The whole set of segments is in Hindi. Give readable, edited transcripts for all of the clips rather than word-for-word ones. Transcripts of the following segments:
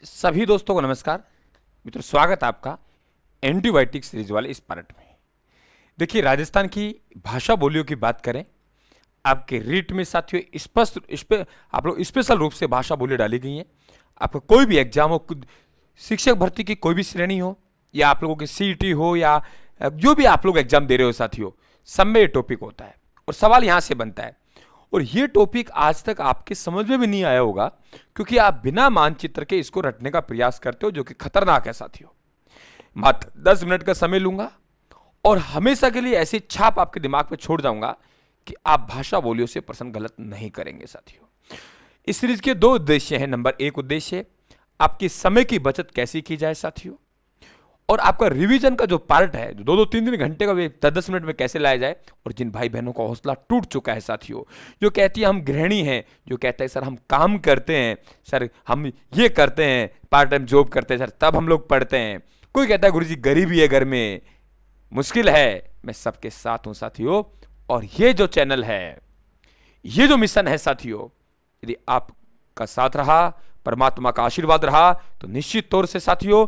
सभी दोस्तों को नमस्कार। मित्रों, स्वागत है आपका एंटीबायोटिक सीरीज वाले इस पार्ट में। देखिए, राजस्थान की भाषा बोलियों की बात करें, आपके रीट में साथियों स्पष्ट इस पे आप लोग स्पेशल रूप से भाषा बोली डाली गई हैं। आपका कोई भी एग्जाम हो, शिक्षक भर्ती की कोई भी श्रेणी हो, या आप लोगों की सीईटी हो, या जो भी आप लोग एग्जाम दे रहे हो साथियों, सब में ये टॉपिक होता है और सवाल यहां से बनता है। और ये टॉपिक आज तक आपके समझ में भी नहीं आया होगा, क्योंकि आप बिना मानचित्र के इसको रटने का प्रयास करते हो, जो कि खतरनाक है साथियों। मात्र 10 मिनट का समय लूंगा और हमेशा के लिए ऐसी छाप आपके दिमाग पे छोड़ जाऊंगा कि आप भाषा बोलियों से प्रश्न गलत नहीं करेंगे साथियों। इस सीरीज के दो उद्देश्य हैं। नंबर एक उद्देश्य, आपकी समय की बचत कैसी की जाए साथियों, और आपका रिवीजन का जो पार्ट है, जो 2-3 घंटे का 10-10 मिनट में कैसे लाया जाए। और जिन भाई बहनों का हौसला टूट चुका है साथियों, जो कहती है हम गृहिणी हैं, जो कहता है सर हम काम करते हैं, सर हम ये करते हैं, पार्ट टाइम जॉब करते हैं सर, तब हम लोग पढ़ते हैं। कोई कहता है गुरुजी गरीबी है घर में, मुश्किल है। मैं सबके साथ हूं साथियों। और ये जो चैनल है, ये जो मिशन है साथियों, यदि आपका साथ रहा, परमात्मा का आशीर्वाद रहा, तो निश्चित तौर से साथियों,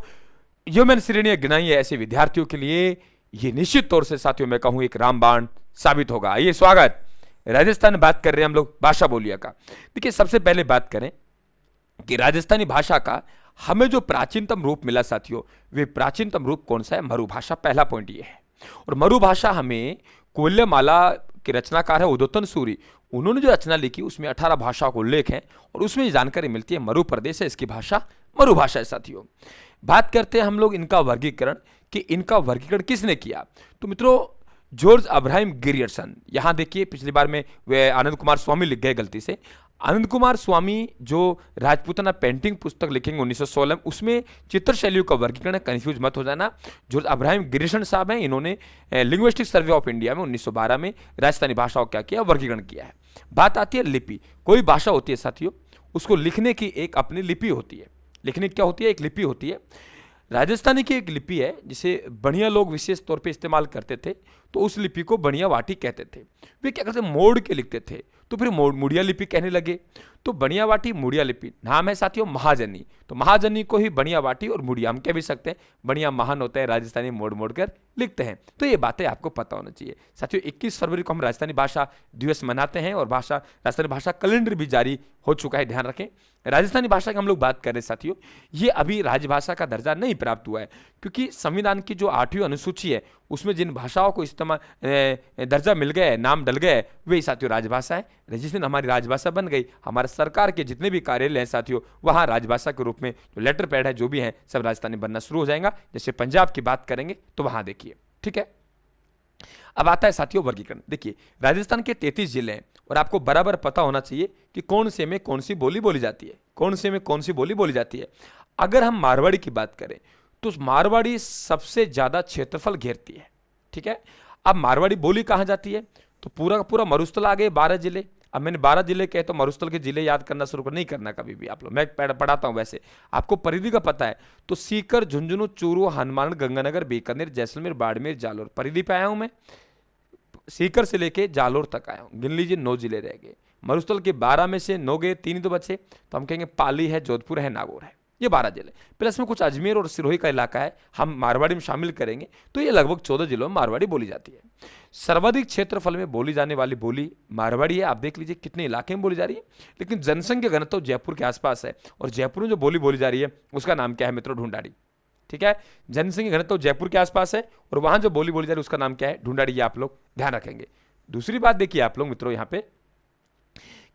जो मैंने श्रेणियां गिनाई है ऐसे विद्यार्थियों के लिए, ये निश्चित तौर से साथियों मैं कहूं एक रामबाण साबित होगा। आइए, स्वागत। राजस्थान बात कर रहे हैं हम लोग भाषा बोलिया का। देखिए, सबसे पहले बात करें कि राजस्थानी भाषा का हमें जो प्राचीनतम रूप मिला साथियों, वे प्राचीनतम रूप कौन सा है? मरु भाषा। पहला पॉइंट ये है। और मरु भाषा हमें कोल्यमाला के रचनाकार है उदोतन सूरी, उन्होंने जो रचना लिखी उसमें 18 भाषाओं का उल्लेख है और उसमें जानकारी मिलती है मरु प्रदेश है, इसकी भाषा मरु भाषा है साथियों। बात करते हैं हम लोग इनका वर्गीकरण, कि इनका वर्गीकरण किसने किया। तो मित्रों, जॉर्ज अब्राहम गिरियर्सन, यहां देखिए पिछली बार में वे आनंद कुमार स्वामी लिख गए गलती से। आनंद कुमार स्वामी जो राजपूताना पेंटिंग पुस्तक लिखेंगे 1916, उसमें चित्र शैलियों का वर्गीकरण, कंफ्यूज मत हो जाना। जॉर्ज अब्राहम गिरियर्सन साहब हैं, इन्होंने लिंग्विस्टिक सर्वे ऑफ इंडिया में 1912 में राजस्थानी भाषाओं क्या किया, वर्गीकरण किया है। बात आती है लिपि। कोई भाषा होती है साथियों, उसको लिखने की एक अपनी लिपि होती है। लिखने की क्या होती है? एक लिपि होती है। राजस्थानी की एक लिपि है जिसे बढ़िया लोग विशेष तौर पे इस्तेमाल करते थे, तो उस लिपि को बढ़िया वाटी कहते थे। वे क्या करते, मोड़ के लिखते थे, तो फिर मुड़िया लिपि कहने लगे। तो बढ़िया वाटी मुड़िया लिपि। नाम है साथियों महाजनी, तो महाजनी को ही बढ़िया वाटी और मुड़िया हम कह भी सकते हैं। बढ़िया महान होता है, राजस्थानी मोड़ मोड़ कर लिखते हैं। तो ये बातें आपको पता होना चाहिए साथियों। 21 फरवरी को हम राजस्थानी भाषा दिवस मनाते हैं और राजस्थानी भाषा कैलेंडर भी जारी हो चुका है, ध्यान रखें। राजस्थानी भाषा की हम लोग बात कर रहे हैं साथियों, ये अभी राजभाषा का दर्जा नहीं प्राप्त हुआ है, क्योंकि संविधान की जो 8वीं अनुसूची है उसमें जिन भाषाओं को इस्तेमाल दर्जा मिल गया है, नाम डल गया है, वही साथियों राजभाषा है। जिस दिन हमारी राजभाषा बन गई, हमारे सरकार के जितने भी कार्यालय हैं साथियों, वहाँ राजभाषा के रूप में जो लेटर पैड है, जो भी है, सब राजस्थानी बनना शुरू हो जाएगा। जैसे पंजाब की बात करेंगे तो वहाँ देखिए, ठीक है। अब आता है साथियों वर्गीकरण। देखिए, राजस्थान के 33 जिले हैं और आपको बराबर पता होना चाहिए कि कौन से में कौन सी बोली बोली जाती है, कौन से में कौन सी बोली बोली जाती है। अगर हम मारवाड़ी की बात करें तो मारवाड़ी सबसे ज्यादा क्षेत्रफल घेरती है, ठीक है। अब मारवाड़ी बोली कहां जाती है, तो पूरा का पूरा मरुस्थल आ गए 12 जिले। अब मैंने 12 जिले कहे तो मरुस्थल के जिले याद करना शुरू कर नहीं करना कभी भी आप लोग, मैं पढ़ाता हूं वैसे आपको परिधि का पता है। तो सीकर, झुंझुनू, चूरू, हनुमानगढ़, गंगानगर, बीकानेर, जैसलमेर, बाड़मेर, जालोर, परिधि पे आया हूं मैं। सीकर से लेके जालोर तक आया हूं, गिन लीजिए 9 जिले रह गए। मरुस्थल के 12 में से 9 गए, 3 ही तो बचे, तो हम कहेंगे पाली है, जोधपुर है, नागौर है, ये 12 जिले। प्लस में कुछ अजमेर और सिरोही का इलाका है, हम मारवाड़ी में शामिल करेंगे, तो ये लगभग 14 जिलों में मारवाड़ी बोली जाती है। सर्वाधिक क्षेत्रफल में बोली जाने वाली बोली मारवाड़ी है। आप देख लीजिए कितने इलाके में बोली जा रही है, लेकिन जनसंख्या घनत्व जयपुर के आसपास है, और जयपुर में जो बोली बोली जा रही है उसका नाम क्या है मित्रों? ढूंढाड़ी, ठीक है। जनसंख्या घनत्व जयपुर के आसपास है और वहां जो बोली बोली जा रही है उसका नाम क्या है? ढूंढाड़ी। ये आप लोग ध्यान रखेंगे। दूसरी बात देखिए आप लोग मित्रों यहां पे,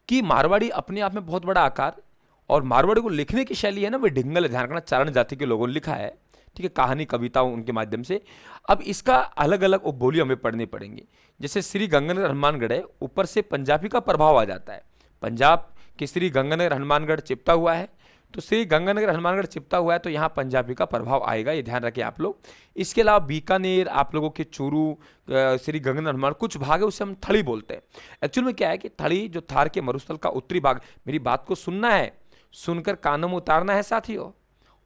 कि मारवाड़ी अपने आप में बहुत बड़ा आकार, और मारवाड़ी को लिखने की शैली है ना, वे ढिंगल है, ध्यान रखना, चारण जाति के लोगों ने लिखा है, ठीक है, कहानी कविताओं उनके माध्यम से। अब इसका अलग अलग उपबोली हमें पढ़नी पड़ेंगी। जैसे श्री गंगानगर हनुमानगढ़ है, ऊपर से पंजाबी का प्रभाव आ जाता है। पंजाब के श्री गंगानगर हनुमानगढ़ चिपटा हुआ है, तो श्री गंगानगर हनुमानगढ़ चिपटा हुआ है, तो यहाँ पंजाबी का प्रभाव आएगा, ये ध्यान रखें आप लोग। इसके अलावा बीकानेर, आप लोगों के चूरू, श्री गंगानगर हनुमान, कुछ भाग है उसे हम थड़ी बोलते हैं। एक्चुअल में क्या है कि थड़ी जो थार के मरुस्थल का उत्तरी भाग, मेरी बात को सुनना है, सुनकर कानों में उतारना है साथियों,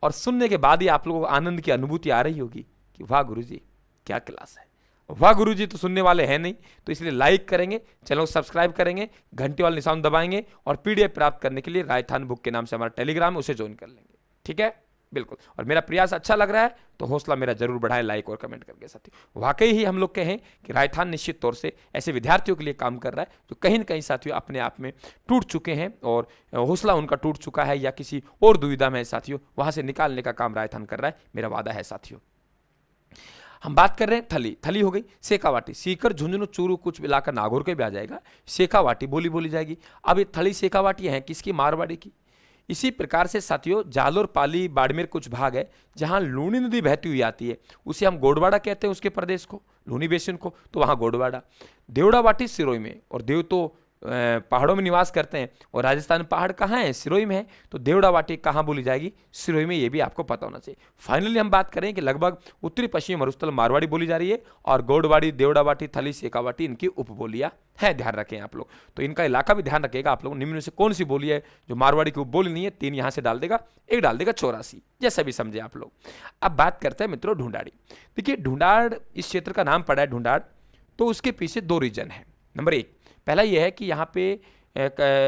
और सुनने के बाद ही आप लोगों को आनंद की अनुभूति आ रही होगी कि वाह गुरुजी क्या क्लास है। वाह गुरुजी तो सुनने वाले हैं नहीं, तो इसलिए लाइक करेंगे, चैनल को सब्सक्राइब करेंगे, घंटे वाला निशान दबाएंगे, और पीडीएफ प्राप्त करने के लिए राजस्थान बुक के नाम से हमारा टेलीग्राम है, उसे ज्वाइन कर लेंगे। ठीक है, बिल्कुल। और मेरा प्रयास अच्छा लग रहा है तो हौसला मेरा जरूर बढ़ाएं लाइक और कमेंट करके साथियों। वाकई ही हम लोग कहें कि राजस्थान निश्चित तौर से ऐसे विद्यार्थियों के लिए काम कर रहा है जो कहीं ना कहीं साथियों अपने आप में टूट चुके हैं और हौसला उनका टूट चुका है या किसी और दुविधा में है साथियों, वहां से निकालने का काम राजस्थान कर रहा है, मेरा वादा है साथियों। हम बात कर रहे हैं थली, थली हो गई सेकावाटी, सीकर, झुंझुनू, चूरू, कुछ मिलाकर नागौर के भी आ जाएगा, सेकावाटी बोली जाएगी। अब ये थली सेकावाटी है किसकी? मारवाड़ी की। इसी प्रकार से साथियों जालोर, पाली, बाड़मेर कुछ भाग है जहां लूनी नदी बहती हुई आती है, उसे हम गोडवाड़ा कहते हैं, उसके प्रदेश को, लूनी बेसिन को, तो वहां गोडवाड़ा। देवड़ावाटी सिरोही में, और देव तो पहाड़ों में निवास करते हैं, और राजस्थान में पहाड़ कहाँ है? सिरोही में है, तो देवड़ावाटी कहाँ बोली जाएगी? सिरोही में, ये भी आपको पता होना चाहिए। फाइनली हम बात करें कि लगभग उत्तरी पश्चिमी मरुस्थल मारवाड़ी बोली जा रही है, और गोडवाड़ी, देवड़ावाटी, थली, सेकावाटी इनकी उपबोलियां हैं, ध्यान रखें आप लोग। तो इनका इलाका भी ध्यान रखिएगा आप लोग, निम्न में से कौन सी बोली है जो मारवाड़ी की उपबोली नहीं है? 3 यहां से डाल देगा, एक डाल देगा 84, जैसा भी समझे आप लोग। अब बात करते हैं मित्रों ढूंढाड़ी। देखिए ढूंढाड़ इस क्षेत्र का नाम पड़ा है ढूंढाड़, तो उसके पीछे 2 रीजन है। नंबर 1, पहला यह है कि यहाँ पे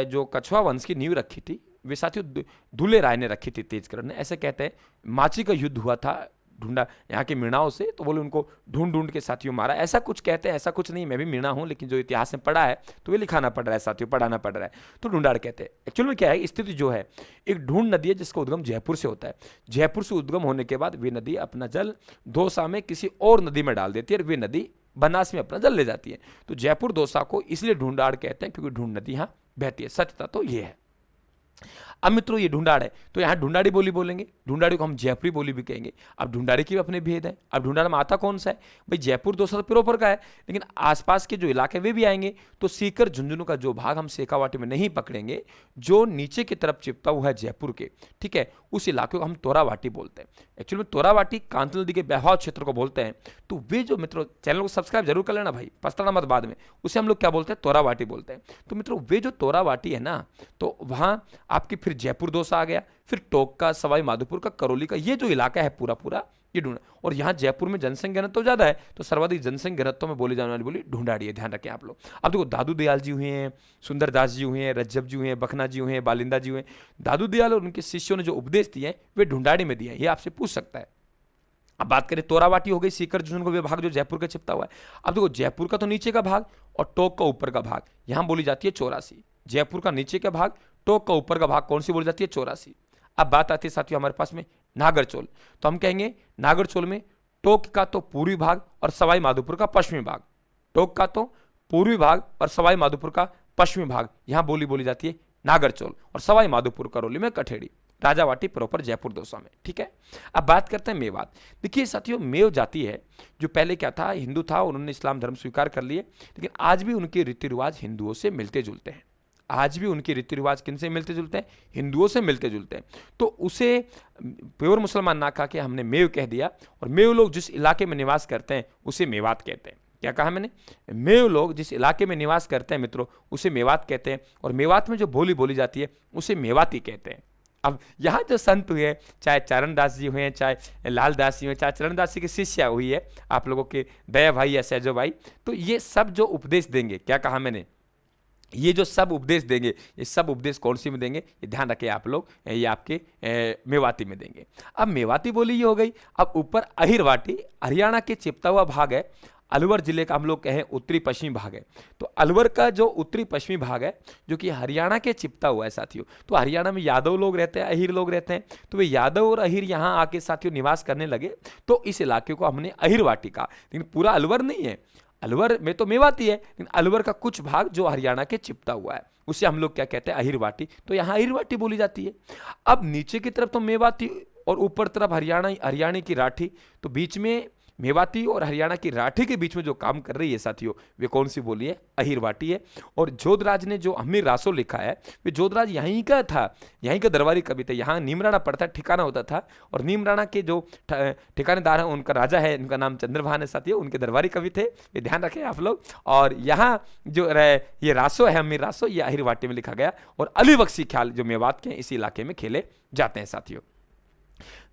जो कछुआ वंश की नींव रखी थी वे साथियों धुले राय ने रखी थी, तेजकरण ने। ऐसे कहते हैं माची का युद्ध हुआ था ढूंढा यहाँ के मीणाओं से, तो बोले उनको ढूंढ के साथियों मारा, ऐसा कुछ कहते हैं। ऐसा कुछ नहीं, मैं भी मीणा हूँ, लेकिन जो इतिहास में पढ़ा है तो वे लिखाना पड़ रहा है साथियों, पढ़ाना पड़ रहा है, तो ढूंढाड़ कहते हैं। एक्चुअल में क्या है, स्थिति जो है, एक ढूंढ नदी है जिसका उद्गम जयपुर से होता है। जयपुर से उद्गम होने के बाद वे नदी अपना जल दौसा में किसी और नदी में डाल देती है, और वे नदी बनास में अपना जल ले जाती है। तो जयपुर दौसा को इसलिए ढूंढाड़ कहते हैं क्योंकि ढूंढ नदी यहाँ बहती है। सत्यता तो ये है। अब मित्रों ये ढूंढाड़ है तो यहाँ ढूंढाड़ी बोली बोलेंगे, ढूंढाड़ी को हम जयपुरी बोली भी कहेंगे। अब ढूंढाड़ी के भी अपने भेद हैं। अब ढूंढाड़ में आता कौन सा है भाई? जयपुर दौसा तो प्रॉपर का है, लेकिन आसपास के जो इलाके वे भी आएंगे। तो सीकर, झुंझुनू का जो भाग हम सेकावाटी में नहीं पकड़ेंगे, जो नीचे की तरफ चिपटा हुआ है जयपुर के, ठीक है, उस इलाके को हम तोरावाटी बोलते हैं। एक्चुअली में तोरावाटी कांतल नदी के बहाव क्षेत्र को बोलते हैं। तो वे जो मित्रों, चैनल को सब्सक्राइब जरूर कर लेना भाई, पछताना मत बाद में, उसे हम लोग क्या बोलते हैं? तोरावाटी बोलते हैं। तो मित्रों वे जो तोरावाटी है ना, तो वहां आपकी फिर जयपुर दौसा आ गया, फिर टोंक का, सवाई माधोपुर का, करौली का, ये जो इलाका है पूरा पूरा ये ढूंढा। और यहाँ जयपुर में जनसंख्या घनत्व तो ज्यादा है, तो सर्वाधिक जनसंख्या घनत्व में बोली जाने वाली बोली ढूंढाड़ी है, ध्यान रखें आप लोग। अब देखो दादू दयाल जी हुए हैं, सुंदरदास जी हुए हैं, रज्जब जी हुए हैं, बखना जी हुए हैं, बालिंदा जी हुए हैं। दादू दयाल और उनके शिष्यों ने जो उपदेश दिए हैं वे ढूंढाड़ी में दिए हैं, ये आपसे पूछ सकता है। अब बात करें तोरावाटी हो गई, सीकर झुंझुनू का भाग जो जयपुर का चिपटा हुआ है। अब देखो जयपुर का तो नीचे का भाग और टोंक का ऊपर का भाग, यहां बोली जाती है 84। जयपुर का नीचे का भाग, टोंक का ऊपर का भाग कौन सी बोली जाती है? 84। अब बात आती है साथियों हमारे पास में नागरचोल, तो हम कहेंगे नागरचोल में टोंक का तो पूर्वी भाग और सवाई माधोपुर का पश्चिमी भाग, टोंक का तो पूर्वी भाग और सवाई माधोपुर का पश्चिमी भाग, यहां बोली जाती है नागरचोल, और सवाई माधोपुर करौली में कठेड़ी, राजावाटी प्रॉपर जयपुर दौसा में, ठीक है। अब बात करते हैं मेवात। देखिए साथियों मेव जाति है जो पहले क्या था, हिंदू था, उन्होंने इस्लाम धर्म स्वीकार कर लिए, लेकिन आज भी उनके रीति रिवाज हिंदुओं से मिलते जुलते हैं। आज भी उनके रीति रिवाज किनसे मिलते जुलते हैं? हिंदुओं से मिलते जुलते हैं। तो उसे प्योर मुसलमान ना कहा के हमने मेव कह दिया, और मेव लोग जिस इलाके में निवास करते हैं उसे मेवात कहते हैं। क्या कहा मैंने? मेव लोग जिस इलाके में निवास करते हैं मित्रों उसे मेवात कहते हैं, और मेवात में जो बोली बोली जाती है उसे मेवाती कहते हैं। अब यहाँ जो संत हुए, चाहे चरणदास जी हुए, चाहे लालदास जी हुए, चाहे चरणदास जी की शिष्या हुई है आप लोगों के दया भाई या सहजो भाई, तो ये सब जो उपदेश देंगे, क्या कहा मैंने, ये जो सब उपदेश देंगे, ये सब उपदेश कौन सी में देंगे? ये ध्यान रखें आप लोग, ये आपके मेवाती में देंगे। अब मेवाती बोली ये हो गई। अब ऊपर अहिरवाटी, हरियाणा के चिपटा हुआ भाग है, अलवर जिले का हम लोग कहें उत्तरी पश्चिमी भाग है। तो अलवर का जो उत्तरी पश्चिमी भाग है जो कि हरियाणा के चिपटा हुआ है साथियों, तो हरियाणा में यादव लोग रहते हैं, अहिर लोग रहते हैं, तो वे यादव और अहिर यहाँ आके साथियों निवास करने लगे, तो इस इलाके को हमने अहिरवाटी कहा। लेकिन पूरा अलवर नहीं है, अलवर में तो मेवाती है, लेकिन अलवर का कुछ भाग जो हरियाणा के चिपटा हुआ है उसे हम लोग क्या कहते हैं? अहिरवाटी। तो यहाँ अहिरवाटी बोली जाती है। अब नीचे की तरफ तो मेवाती और ऊपर तरफ हरियाणा की राठी, तो बीच में मेवाती और हरियाणा की राठी के बीच में जो काम कर रही है साथियों वे कौन सी बोली है? अहिरवाटी है। और जोधराज ने जो अमीर रासो लिखा है वे जोधराज यहीं का था, यहीं का दरबारी कवि था, यहाँ नीमराणा पड़ता ठिकाना होता था, और नीमराणा के जो ठिकानेदार है उनका राजा है, उनका नाम चंद्रभान है साथियों, उनके दरबारी कवि थे, ये ध्यान रखें आप लोग। और यहाँ जो ये रासो है, अमीर रासो, ये अहिरवाटी में लिखा गया, और अली बख्शी ख्याल जो मेवात के इसी इलाके में खेले जाते हैं साथियों।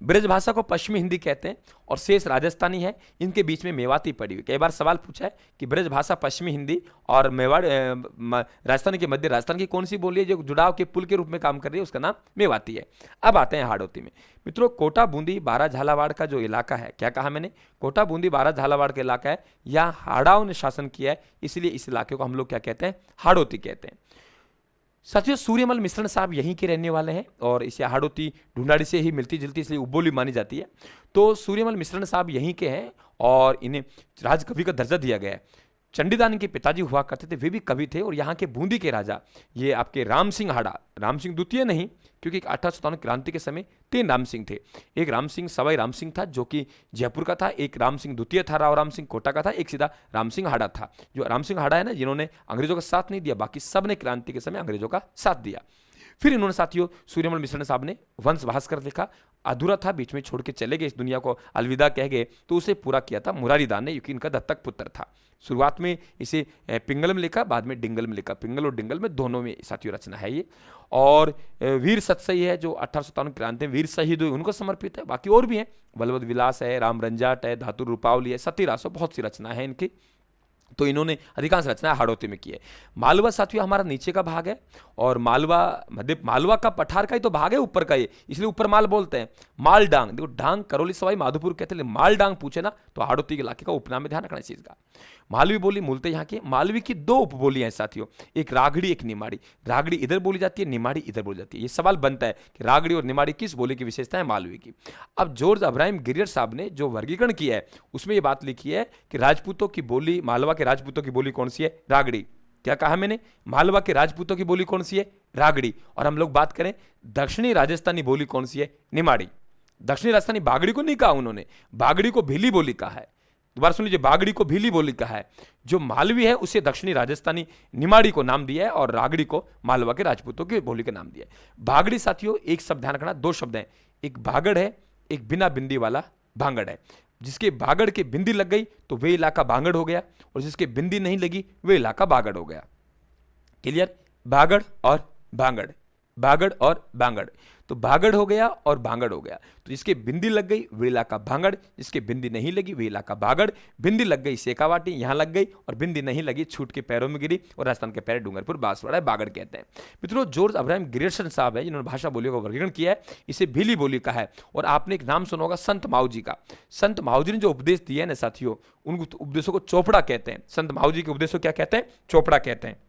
ब्रज भाषा को पश्चिमी हिंदी कहते हैं और शेष राजस्थानी है, इनके बीच में मेवाती पड़ी हुई। कई बार सवाल पूछा है कि ब्रज भाषा पश्चिमी हिंदी और मेवाड़ राजस्थान के मध्य राजस्थान की कौन सी बोली है जो जुड़ाव के पुल के रूप में काम कर रही है, उसका नाम मेवाती है। अब आते हैं हाड़ौती में। मित्रों, कोटा बूंदी बारा झालावाड़ का जो इलाका है, क्या कहा मैंने, कोटा बूंदी बारा झालावाड़ का इलाका है, यहाँ हाड़ाओं ने शासन किया है, इसलिए इस इलाके को हम लोग क्या कहते हैं, हाड़ौती कहते हैं। साथियों, सूर्यमल मिश्रण साहब यहीं के रहने वाले हैं और इसे हाड़ौती ढूंढाड़ी से ही मिलती जुलती इसलिए उपबोली मानी जाती है। तो सूर्यमल मिश्रण साहब यहीं के हैं और इन्हें राजकवि का दर्जा दिया गया है। चंडीदास के पिताजी हुआ करते थे, वे भी कवि थे और यहाँ के बूंदी के राजा ये आपके राम सिंह हाड़ा, राम सिंह द्वितीय नहीं, क्योंकि 1857 क्रांति के समय 3 राम सिंह थे। एक राम सिंह सवाई राम सिंह था जो कि जयपुर का था, एक राम सिंह द्वितीय था राव राम सिंह कोटा का था, एक सीधा राम सिंह हाड़ा था। जो राम सिंह हाड़ा है ना, जिन्होंने अंग्रेजों का साथ नहीं दिया, बाकी सब ने क्रांति के समय अंग्रेजों का साथ दिया। फिर इन्होंने साथियों सूर्यमल मिश्रण साहब ने वंश भास्कर लिखा, अधूरा था, बीच में छोड़ के चले गए, इस दुनिया को अलविदा कह गए, तो उसे पूरा किया था मुरारी दान ने, क्योंकि इनका दत्तक पुत्र था। शुरुआत में इसे पिंगल में लिखा, बाद में डिंगल में लिखा, पिंगल और डिंगल में दोनों में साथियों रचना है ये। और वीर सतसई है जो 1857 क्रांति में वीर शहीद हुए उनको समर्पित है। बाकी और भी हैं, बलवद विलास है, राम रंजाट है, धातु रूपावली है, सतीरासो, बहुत सी रचना है इनकी। तो इन्होंने अधिकांश रचना हाड़ौती में की है। मालवा साथियों हमारा नीचे का भाग है और मालवा मध्य मालवा का पठार का ही तो भाग है, ऊपर का ये, इसलिए ऊपर माल बोलते हैं। माल डांग, देखो डांग करौली सवाई माधोपुर कहते हैं, माल डांग पूछे ना तो हाड़ौती के इलाके का उपनाम में ध्यान रखना इस चीज का। मालवी बोली मूलतः यहाँ की, मालवी की 2 उपबोलियां हैं साथियों, एक रागड़ी एक निमाड़ी। रागड़ी इधर बोली जाती है, निमाड़ी इधर बोली जाती है। ये सवाल बनता है कि रागड़ी और निमाड़ी किस बोली की विशेषता है मालवी की। अब जॉर्ज अब्राहम गिरियर साहब ने जो वर्गीकरण किया है उसमें ये बात लिखी है कि राजपूतों की बोली, मालवा के राजपूतों की बोली कौन सी है, रागड़ी। क्या कहा मैंने, मालवा के राजपूतों की बोली कौन सी है, रागड़ी। और हम लोग बात करें दक्षिणी राजस्थानी बोली कौन सी है, निमाड़ी। दक्षिणी राजस्थानी बागड़ी को नहीं कहा उन्होंने, बागड़ी को भीली बोली कहा है। दोबारा सुन लीजिए, बागड़ी को भीली बोली कहा है। जो मालवी है उसे दक्षिणी राजस्थानी निमाड़ी को नाम दिया है और रागड़ी को मालवा के राजपूतों की बोली का नाम दिया है। भागड़ी साथियों एक शब्द ध्यान रखना, 2 शब्द हैं, एक भागड़ है, एक बिना बिंदी वाला भांगड़ है। जिसके भागड़ के बिंदी लग गई तो वे इलाका भांगड़ हो गया और जिसके बिंदी नहीं लगी वे इलाका भागड़ हो गया। क्लियर, भागड़ और भांगड़, भागड़ और भांगड़, तो भागड़ हो गया और भांगड़ हो गया। तो जिसके बिंदी लग गई वे इलाका भांगड़, जिसके बिंदी नहीं लगी वे इलाका भागड़। बिंदी लग गई सेकावाटी यहां लग गई और बिंदी नहीं लगी छूट के पैरों में गिरी और राजस्थान के पैर डूंगरपुर बांसवाड़ा बागड़ कहते हैं। मित्रों, जॉर्ज अब्राहम गिरियर्सन साहब है जिन्होंने भाषा बोलियों का वर्गीकरण किया है, इसे भीली बोली का है। और आपने एक नाम सुना होगा संत माऊजी का। संत माऊजी ने जो उपदेश दिया है ना साथियों, उन उपदेशों को चोपड़ा कहते हैं। संत माऊजी के उपदेशों क्या कहते हैं, चोपड़ा कहते हैं।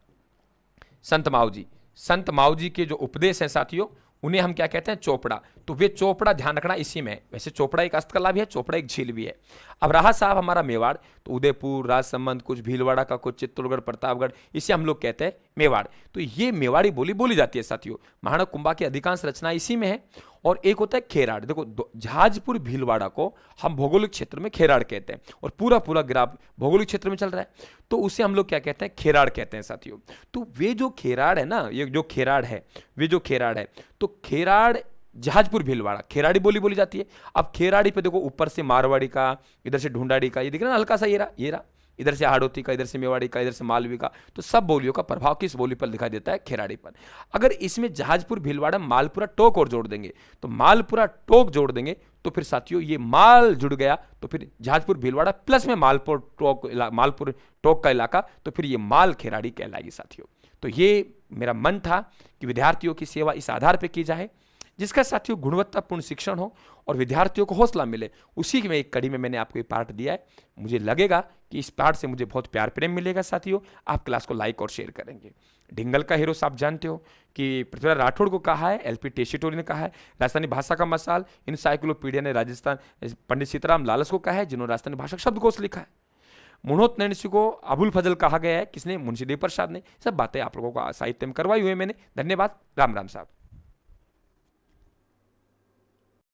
संत माऊजी, संत माऊजी के जो उपदेश हैं साथियों उन्हें हम क्या कहते हैं, चोपड़ा। तो वे चोपड़ा ध्यान रखना इसी में। वैसे चोपड़ा एक हस्तकला भी है, चोपड़ा एक झील भी है। अब रहा साहब हमारा मेवाड़, तो उदयपुर, राजसमंद, कुछ भीलवाड़ा का, कुछ चित्तौड़गढ़, प्रतापगढ़, इसे हम लोग कहते हैं मेवाड़। तो ये मेवाड़ी बोली बोली जाती है साथियों। महाराणा कुंभा की अधिकांश रचना इसी में है। और एक होता है खेराड़। देखो जहाजपुर भीलवाड़ा को हम भौगोलिक क्षेत्र में खेराड़ कहते हैं और पूरा पूरा ग्राफ भौगोलिक क्षेत्र में चल रहा है, तो उसे हम लोग क्या कहते हैं, खेराड़ कहते हैं साथियों। तो वे जो खेराड़ है ना, ये जो खेराड़ है, वे जो खेराड़ है, तो खेराड़ जहाजपुर भीलवाड़ा खेराड़ी बोली बोली जाती है। अब खेराड़ी पे देखो ऊपर से मारवाड़ी का, इधर से ढूंढाड़ी का, ये दिख रहा है ना हल्का सा, ये रहा, इधर से हाड़ौती का, इधर से मेवाड़ी का, इधर से मालवी का, तो सब बोलियों का प्रभाव किस बोली पर दिखाई देता है, खेराड़ी पर। अगर इसमें जहाजपुर भीलवाड़ा मालपुरा टोक और जोड़ देंगे, तो मालपुरा टोक जोड़ देंगे तो फिर साथियों ये माल जुड़ गया, तो फिर जहाजपुर भीलवाड़ा प्लस में मालपुर टोक का इलाका, तो फिर ये माल खेराड़ी कहलाएगी साथियों। तो ये मेरा मन था कि विद्यार्थियों की सेवा इस आधार पर की जाए जिसका साथियों गुणवत्तापूर्ण शिक्षण हो और विद्यार्थियों को हौसला मिले। उसी में एक कड़ी में मैंने आपको ये पाठ दिया है। मुझे लगेगा कि इस पाठ से मुझे बहुत प्यार प्रेम मिलेगा साथियों। आप क्लास को लाइक और शेयर करेंगे। ढिंगल का हीरो साहब जानते हो कि पृथ्वीराज राठौड़ को कहा है, एलपी टेशीटोरी ने कहा है, राजस्थानी भाषा का मसाल इनसाइक्लोपीडिया ने राजस्थान पंडित सीताराम लालस को कहा है जिन्होंने राजस्थानी भाषा शब्दकोश लिखा है। मुनोत नैणसी को अबुल फजल कहा गया है, किसने, मुंशी देव प्रसाद ने। सब बातें आप लोगों को साहित्य में करवाई हुई मैंने। धन्यवाद। राम राम साहब।